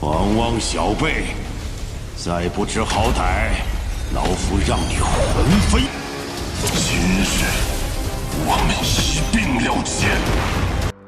汪汪小辈，再不知好歹，老夫让你魂飞！今日我们一并了结。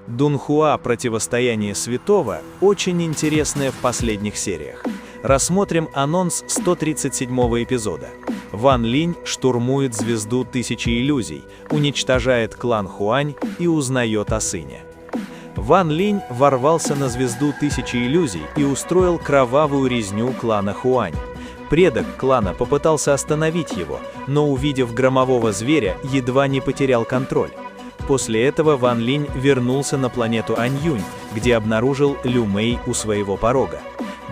Дунхуа «Противостояние святого» очень интересное в последних сериях. Рассмотрим анонс 137-го эпизода. Ван Линь штурмует звезду Тысячи иллюзий, уничтожает клан Хуань и узнает о сыне. Ван Линь ворвался на звезду Тысячи иллюзий и устроил кровавую резню клана Хуань. Предок клана попытался остановить его, но, увидев громового зверя, едва не потерял контроль. После этого Ван Линь вернулся на планету Аньюнь, где обнаружил Лю Мэй у своего порога.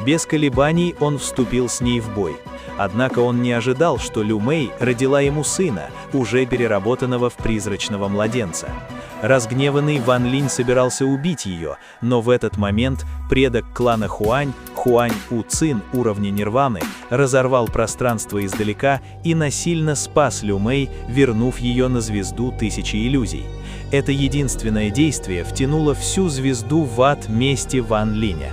Без колебаний он вступил с ней в бой. Однако он не ожидал, что Лю Мэй родила ему сына, уже переработанного в призрачного младенца. Разгневанный Ван Линь собирался убить ее, но в этот момент предок клана Хуань, Хуань У Цин уровня Нирваны, разорвал пространство издалека и насильно спас Лю Мэй, вернув ее на звезду Тысячи иллюзий. Это единственное действие втянуло всю звезду в ад мести Ван Линя.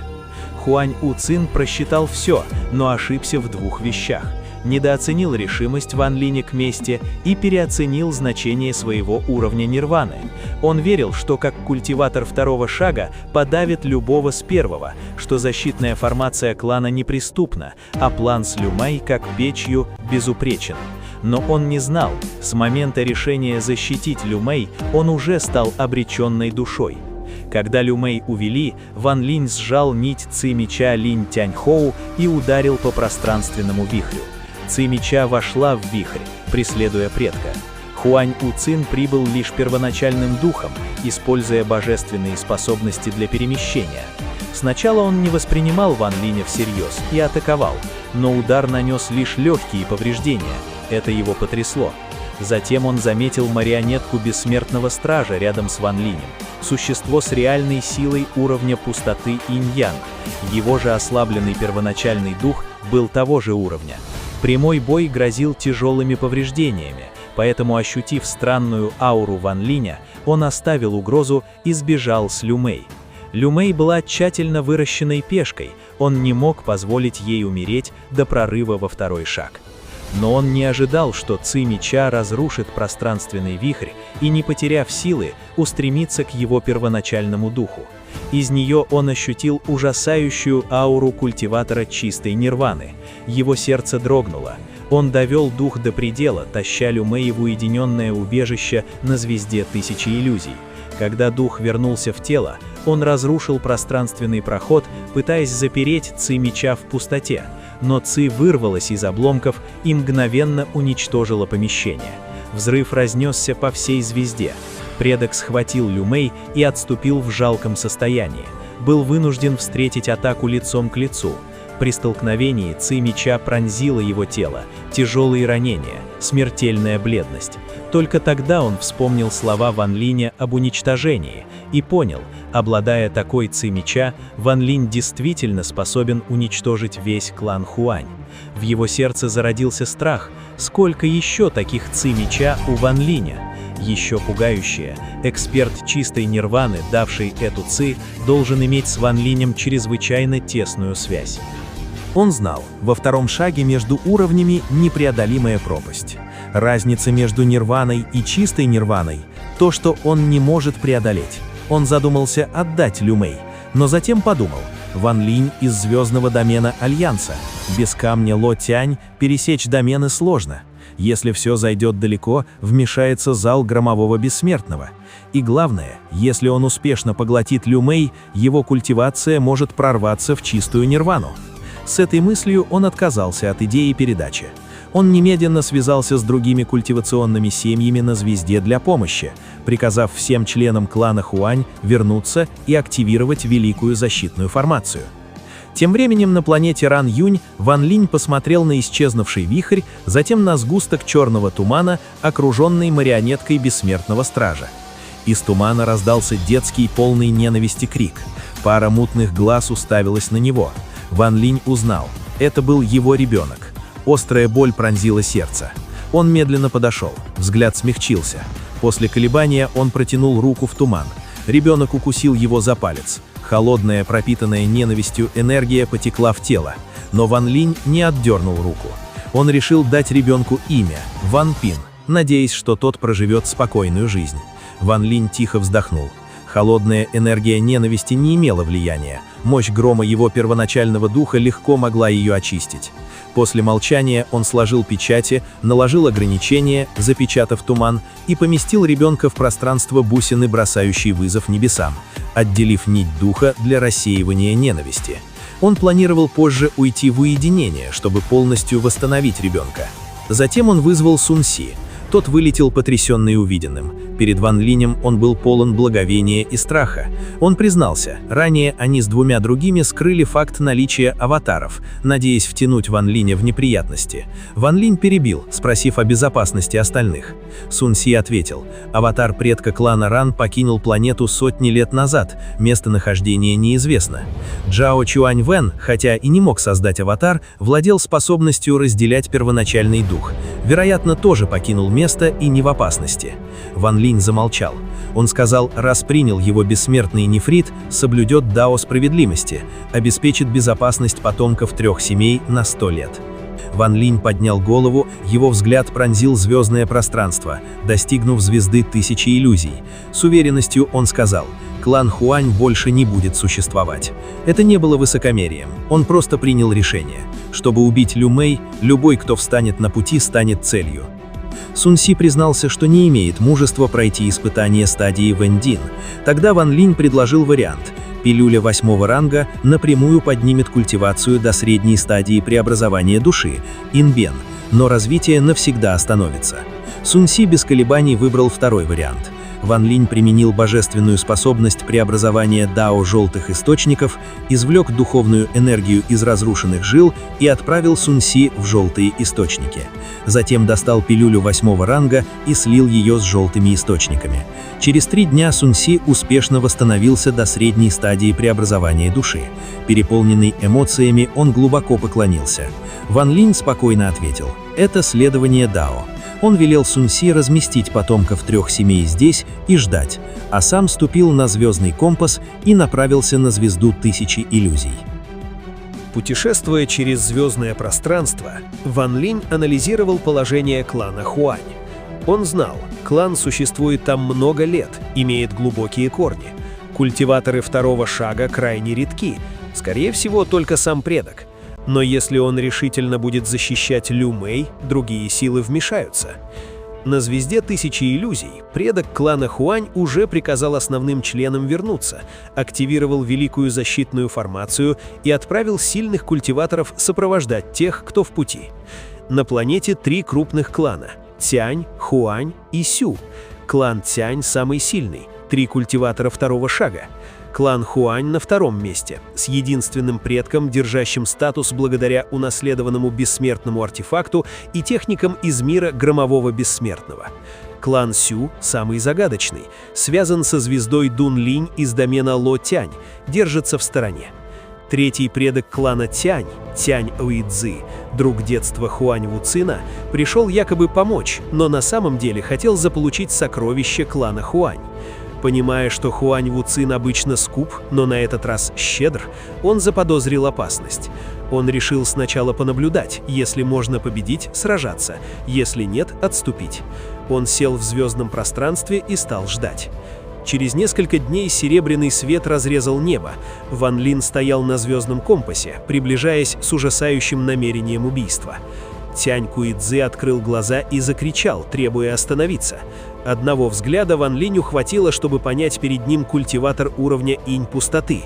Хуань У Цин просчитал все, но ошибся в двух вещах. Недооценил решимость Ван Линя к мести и переоценил значение своего уровня нирваны. Он верил, что как культиватор второго шага подавит любого с первого, что защитная формация клана неприступна, а план с Лю Мэй как печью безупречен. Но он не знал, с момента решения защитить Лю Мэй он уже стал обреченной душой. Когда Лю Мэй увели, Ван Линь сжал нить Ци меча Линь Тяньхоу и ударил по пространственному вихрю. Ци меча вошла в вихрь, преследуя предка. Хуань У Цин прибыл лишь первоначальным духом, используя божественные способности для перемещения. Сначала он не воспринимал Ван Линя всерьез и атаковал, но удар нанес лишь легкие повреждения. Это его потрясло. Затем он заметил марионетку бессмертного стража рядом с Ван Линем, существо с реальной силой уровня пустоты Инь-Янг. Его же ослабленный первоначальный дух был того же уровня. Прямой бой грозил тяжелыми повреждениями, поэтому, ощутив странную ауру Ван Линя, он оставил угрозу и сбежал с Лю Мэй. Лю Мэй была тщательно выращенной пешкой, он не мог позволить ей умереть до прорыва во второй шаг. Но он не ожидал, что Ци меча разрушит пространственный вихрь и, не потеряв силы, устремится к его первоначальному духу. Из нее он ощутил ужасающую ауру культиватора чистой нирваны. Его сердце дрогнуло. Он довел дух до предела, таща Лю Мэй в уединенное убежище на звезде Тысячи иллюзий. Когда дух вернулся в тело, он разрушил пространственный проход, пытаясь запереть Ци меча в пустоте. Но Ци вырвалась из обломков и мгновенно уничтожила помещение. Взрыв разнесся по всей звезде. Предок схватил Лю Мэй и отступил в жалком состоянии. Был вынужден встретить атаку лицом к лицу. При столкновении Ци меча пронзила его тело, тяжелые ранения, смертельная бледность. Только тогда он вспомнил слова Ван Линя об уничтожении и понял, обладая такой Ци меча, Ван Линь действительно способен уничтожить весь клан Хуань. В его сердце зародился страх, сколько еще таких Ци меча у Ван Линя. Еще пугающее, эксперт чистой нирваны, давший эту Ци, должен иметь с Ван Линем чрезвычайно тесную связь. Он знал, во втором шаге между уровнями непреодолимая пропасть. Разница между нирваной и чистой нирваной – то, что он не может преодолеть. Он задумался отдать Лю Мэй, но затем подумал, Ван Линь из звездного домена Альянса. Без камня Ло Тянь пересечь домены сложно. Если все зайдет далеко, вмешается зал громового бессмертного. И главное, если он успешно поглотит Лю Мэй, его культивация может прорваться в чистую нирвану. С этой мыслью он отказался от идеи передачи. Он немедленно связался с другими культивационными семьями на звезде для помощи, приказав всем членам клана Хуань вернуться и активировать великую защитную формацию. Тем временем на планете Ран-Юнь Ван Линь посмотрел на исчезнувший вихрь, затем на сгусток черного тумана, окруженный марионеткой бессмертного стража. Из тумана раздался детский полный ненависти крик. Пара мутных глаз уставилась на него. Ван Линь узнал. Это был его ребенок. Острая боль пронзила сердце. Он медленно подошел. Взгляд смягчился. После колебания он протянул руку в туман. Ребенок укусил его за палец. Холодная, пропитанная ненавистью энергия потекла в тело, но Ван Линь не отдернул руку. Он решил дать ребенку имя – Ван Пин, надеясь, что тот проживет спокойную жизнь. Ван Линь тихо вздохнул. Холодная энергия ненависти не имела влияния, мощь грома его первоначального духа легко могла ее очистить. После молчания он сложил печати, наложил ограничения, запечатав туман, и поместил ребенка в пространство бусины, бросающей вызов небесам, отделив нить духа для рассеивания ненависти. Он планировал позже уйти в уединение, чтобы полностью восстановить ребенка. Затем он вызвал Сун Си. Тот вылетел потрясенный увиденным. Перед Ван Линем он был полон благоговения и страха. Он признался, ранее они с двумя другими скрыли факт наличия аватаров, надеясь втянуть Ван Линя в неприятности. Ван Линь перебил, спросив о безопасности остальных. Сун Си ответил, аватар предка клана Ран покинул планету сотни лет назад, местонахождение неизвестно. Джао Чуань Вэн, хотя и не мог создать аватар, владел способностью разделять первоначальный дух. Вероятно, тоже покинул место и не в опасности. Ван Линь замолчал. Он сказал, раз принял его бессмертный нефрит, соблюдет дао справедливости, обеспечит безопасность потомков 3 семей на 100 лет. Ван Линь поднял голову, его взгляд пронзил звездное пространство, достигнув звезды 1000 иллюзий. С уверенностью он сказал, клан Хуань больше не будет существовать. Это не было высокомерием, он просто принял решение. Чтобы убить Лю Мэй, любой, кто встанет на пути, станет целью. Сун Си признался, что не имеет мужества пройти испытание стадии Вэндин. Тогда Ван Линь предложил вариант. Пилюля 8-го ранга напрямую поднимет культивацию до средней стадии преобразования души, Инбен, но развитие навсегда остановится. Сун Си без колебаний выбрал второй вариант. Ван Линь применил божественную способность преобразования дао желтых источников, извлек духовную энергию из разрушенных жил и отправил Сун Си в желтые источники. Затем достал пилюлю 8-го ранга и слил ее с желтыми источниками. Через 3 дня Сун Си успешно восстановился до средней стадии преобразования души. Переполненный эмоциями, он глубоко поклонился. Ван Линь спокойно ответил: «Это следование дао». Он велел Сун Си разместить потомков 3 семей здесь и ждать, а сам ступил на звездный компас и направился на звезду 1000 иллюзий. Путешествуя через звездное пространство, Ван Линь анализировал положение клана Хуань. Он знал, клан существует там много лет, имеет глубокие корни. Культиваторы 2-го шага крайне редки, скорее всего, только сам предок. Но если он решительно будет защищать Лю Мэй, другие силы вмешаются. На звезде 1000 иллюзий предок клана Хуань уже приказал основным членам вернуться, активировал великую защитную формацию и отправил сильных культиваторов сопровождать тех, кто в пути. На планете 3 крупных клана – Тянь, Хуань и Сю. Клан Тянь самый сильный, 3 культиватора 2-го шага. Клан Хуань на 2-м месте, с единственным предком, держащим статус благодаря унаследованному бессмертному артефакту и техникам из мира громового бессмертного. Клан Сю самый загадочный, связан со звездой Дун Линь из домена Ло Тянь, держится в стороне. 3-й предок клана Тянь, Тянь Уидзи, друг детства Хуань Вуцина, пришел якобы помочь, но на самом деле хотел заполучить сокровище клана Хуань. Понимая, что Хуань Вуцин обычно скуп, но на этот раз щедр, он заподозрил опасность. Он решил сначала понаблюдать, если можно победить, сражаться, если нет, отступить. Он сел в звездном пространстве и стал ждать. Через несколько дней серебряный свет разрезал небо. Ван Линь стоял на звездном компасе, приближаясь с ужасающим намерением убийства. Тянь Куидзи открыл глаза и закричал, требуя остановиться. Одного взгляда Ван Линю хватило, чтобы понять перед ним культиватор уровня инь пустоты.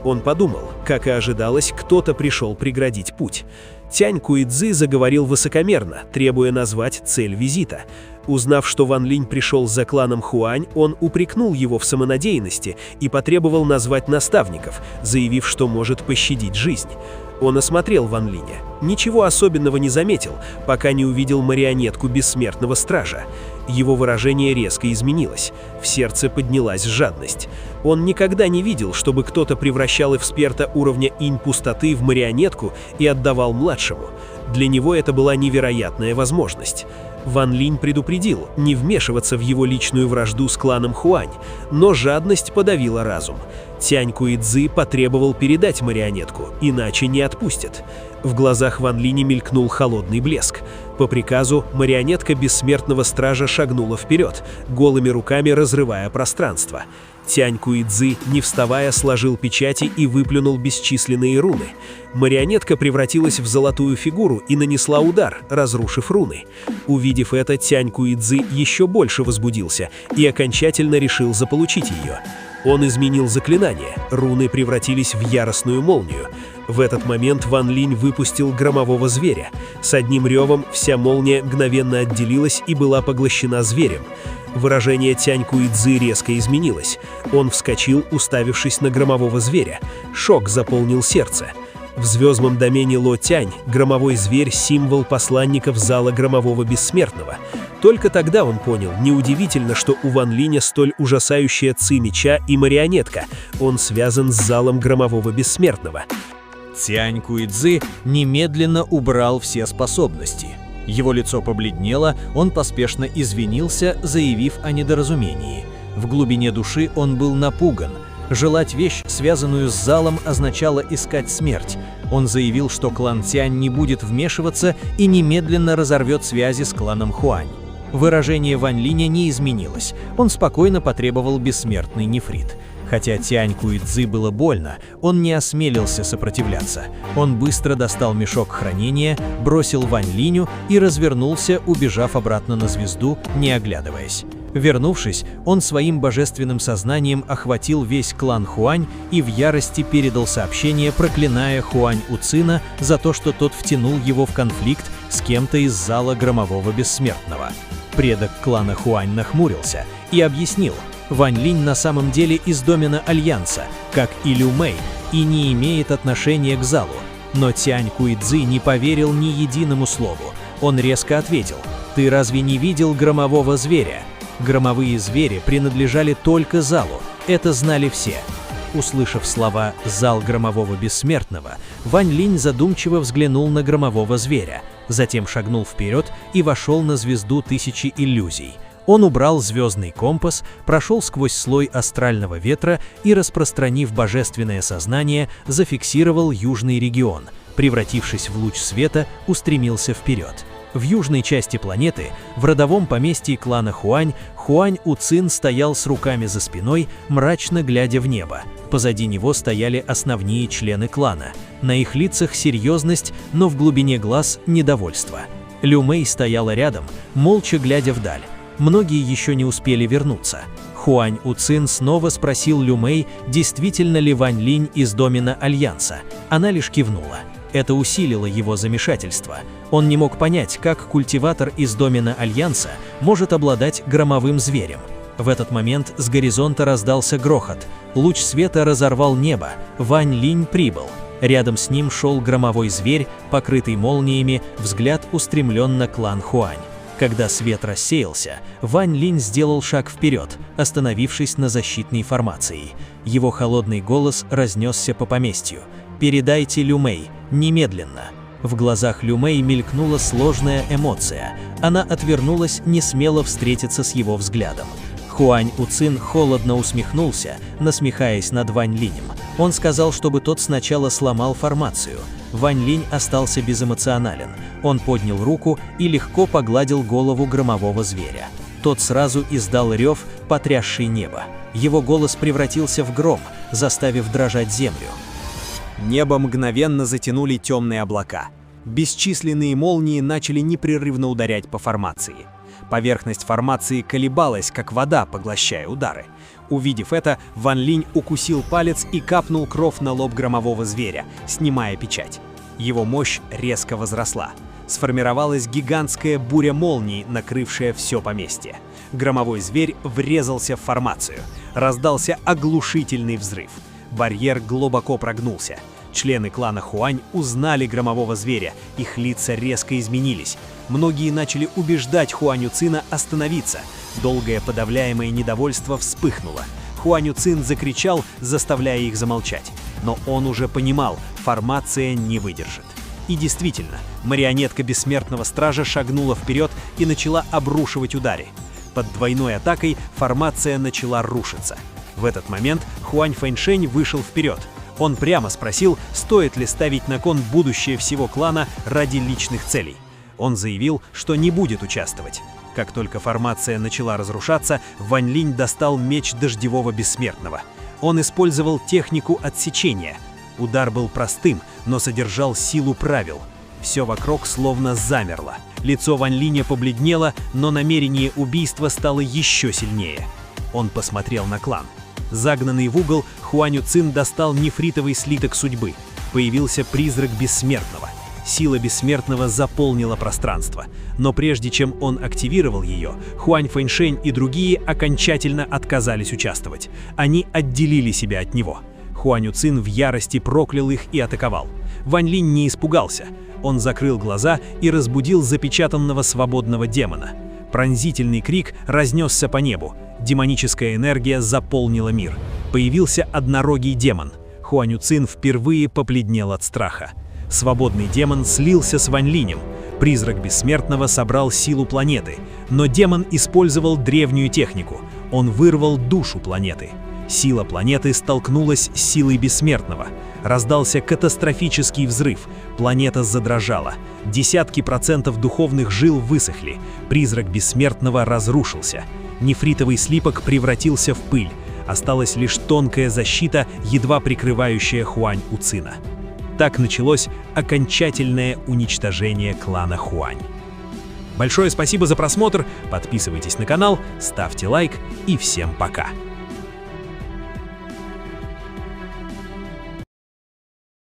Он подумал, как и ожидалось, кто-то пришел преградить путь. Тянь Куидзи заговорил высокомерно, требуя назвать цель визита. Узнав, что Ван Линь пришел за кланом Хуань, он упрекнул его в самонадеянности и потребовал назвать наставников, заявив, что может пощадить жизнь. Он осмотрел Ван Линя. Ничего особенного не заметил, пока не увидел марионетку бессмертного стража. Его выражение резко изменилось. В сердце поднялась жадность. Он никогда не видел, чтобы кто-то превращал эксперта уровня инь пустоты в марионетку и отдавал младшему. Для него это была невероятная возможность. Ван Линь предупредил не вмешиваться в его личную вражду с кланом Хуань, но жадность подавила разум. Тянь Куидзи потребовал передать марионетку, иначе не отпустят. В глазах Ван Линя мелькнул холодный блеск. По приказу марионетка бессмертного стража шагнула вперед, голыми руками разрывая пространство. Тянь Куидзи, не вставая, сложил печати и выплюнул бесчисленные руны. Марионетка превратилась в золотую фигуру и нанесла удар, разрушив руны. Увидев это, Тянь Куидзи еще больше возбудился и окончательно решил заполучить ее. Он изменил заклинание, руны превратились в яростную молнию. В этот момент Ван Линь выпустил громового зверя. С одним ревом вся молния мгновенно отделилась и была поглощена зверем. Выражение Тянь Куидзи резко изменилось. Он вскочил, уставившись на громового зверя. Шок заполнил сердце. В звездном домене Ло Тянь громовой зверь – символ посланников зала громового бессмертного. Только тогда он понял, неудивительно, что у Ван Линя столь ужасающая ци меча и марионетка. Он связан с залом громового бессмертного. Тянь Куидзи немедленно убрал все способности. Его лицо побледнело, он поспешно извинился, заявив о недоразумении. В глубине души он был напуган. Желать вещь, связанную с залом, означало искать смерть. Он заявил, что клан Тянь не будет вмешиваться и немедленно разорвет связи с кланом Хуань. Выражение Ван Линя не изменилось. Он спокойно потребовал бессмертный нефрит. Хотя Тянь Куидзи было больно, он не осмелился сопротивляться. Он быстро достал мешок хранения, бросил Ван Линю и развернулся, убежав обратно на звезду, не оглядываясь. Вернувшись, он своим божественным сознанием охватил весь клан Хуань и в ярости передал сообщение, проклиная Хуань Уцина за то, что тот втянул его в конфликт с кем-то из зала громового бессмертного. Предок клана Хуань нахмурился и объяснил: Ван Линь на самом деле из домена Альянса, как и Лю Мэй, и не имеет отношения к залу. Но Тянь Куидзи не поверил ни единому слову. Он резко ответил: «Ты разве не видел громового зверя?» Громовые звери принадлежали только залу, это знали все. Услышав слова «зал громового бессмертного», Ван Линь задумчиво взглянул на громового зверя, затем шагнул вперед и вошел на звезду тысячи иллюзий. Он убрал звездный компас, прошел сквозь слой астрального ветра и, распространив божественное сознание, зафиксировал южный регион. Превратившись в луч света, устремился вперед. В южной части планеты, в родовом поместье клана Хуань, Хуань Уцин стоял с руками за спиной, мрачно глядя в небо. Позади него стояли основные члены клана. На их лицах серьезность, но в глубине глаз недовольство. Лю Мэй стояла рядом, молча глядя вдаль. Многие еще не успели вернуться. Хуань Уцин снова спросил Лю Мэй, действительно ли Ван Линь из домена Альянса. Она лишь кивнула. Это усилило его замешательство. Он не мог понять, как культиватор из домена Альянса может обладать громовым зверем. В этот момент с горизонта раздался грохот. Луч света разорвал небо. Ван Линь прибыл. Рядом с ним шел громовой зверь, покрытый молниями, взгляд устремлен на клан Хуань. Когда свет рассеялся, Ван Линь сделал шаг вперед, остановившись на защитной формации. Его холодный голос разнесся по поместью. «Передайте Лю Мэй, немедленно!» В глазах Лю Мэй мелькнула сложная эмоция. Она отвернулась, не смело встретиться с его взглядом. Хуань Уцин холодно усмехнулся, насмехаясь над Ван Линем. Он сказал, чтобы тот сначала сломал формацию. Ван Линь остался безэмоционален. Он поднял руку и легко погладил голову громового зверя. Тот сразу издал рев, потрясший небо. Его голос превратился в гром, заставив дрожать землю. Небо мгновенно затянули темные облака. Бесчисленные молнии начали непрерывно ударять по формации. Поверхность формации колебалась, как вода, поглощая удары. Увидев это, Ван Линь укусил палец и капнул кровь на лоб громового зверя, снимая печать. Его мощь резко возросла. Сформировалась гигантская буря молний, накрывшая все поместье. Громовой зверь врезался в формацию. Раздался оглушительный взрыв. Барьер глубоко прогнулся. Члены клана Хуань узнали громового зверя, их лица резко изменились. Многие начали убеждать Хуань Уцина остановиться. Долгое подавляемое недовольство вспыхнуло. Хуань Уцин закричал, заставляя их замолчать. Но он уже понимал, формация не выдержит. И действительно, марионетка бессмертного стража шагнула вперед и начала обрушивать удары. Под двойной атакой формация начала рушиться. В этот момент Хуань Фэньшэнь вышел вперед. Он прямо спросил, стоит ли ставить на кон будущее всего клана ради личных целей. Он заявил, что не будет участвовать. Как только формация начала разрушаться, Ван Линь достал меч Дождевого Бессмертного. Он использовал технику отсечения. Удар был простым, но содержал силу правил. Все вокруг словно замерло. Лицо Ван Линя побледнело, но намерение убийства стало еще сильнее. Он посмотрел на клан. Загнанный в угол, Хуань Уцин достал нефритовый слиток судьбы. Появился призрак Бессмертного. Сила Бессмертного заполнила пространство. Но прежде чем он активировал ее, Хуань Фэньшэнь и другие окончательно отказались участвовать. Они отделили себя от него. Хуань Уцин в ярости проклял их и атаковал. Ван Линь не испугался. Он закрыл глаза и разбудил запечатанного свободного демона. Пронзительный крик разнесся по небу. Демоническая энергия заполнила мир. Появился однорогий демон. Хуань Уцин впервые побледнел от страха. Свободный демон слился с Ван Линем. Призрак Бессмертного собрал силу планеты, но демон использовал древнюю технику. Он вырвал душу планеты. Сила планеты столкнулась с силой Бессмертного. Раздался катастрофический взрыв. Планета задрожала. Десятки процентов духовных жил высохли. Призрак Бессмертного разрушился. Нефритовый слипок превратился в пыль. Осталась лишь тонкая защита, едва прикрывающая Хуань Уцина. Так началось окончательное уничтожение клана Хуань. Большое спасибо за просмотр, подписывайтесь на канал, ставьте лайк и всем пока!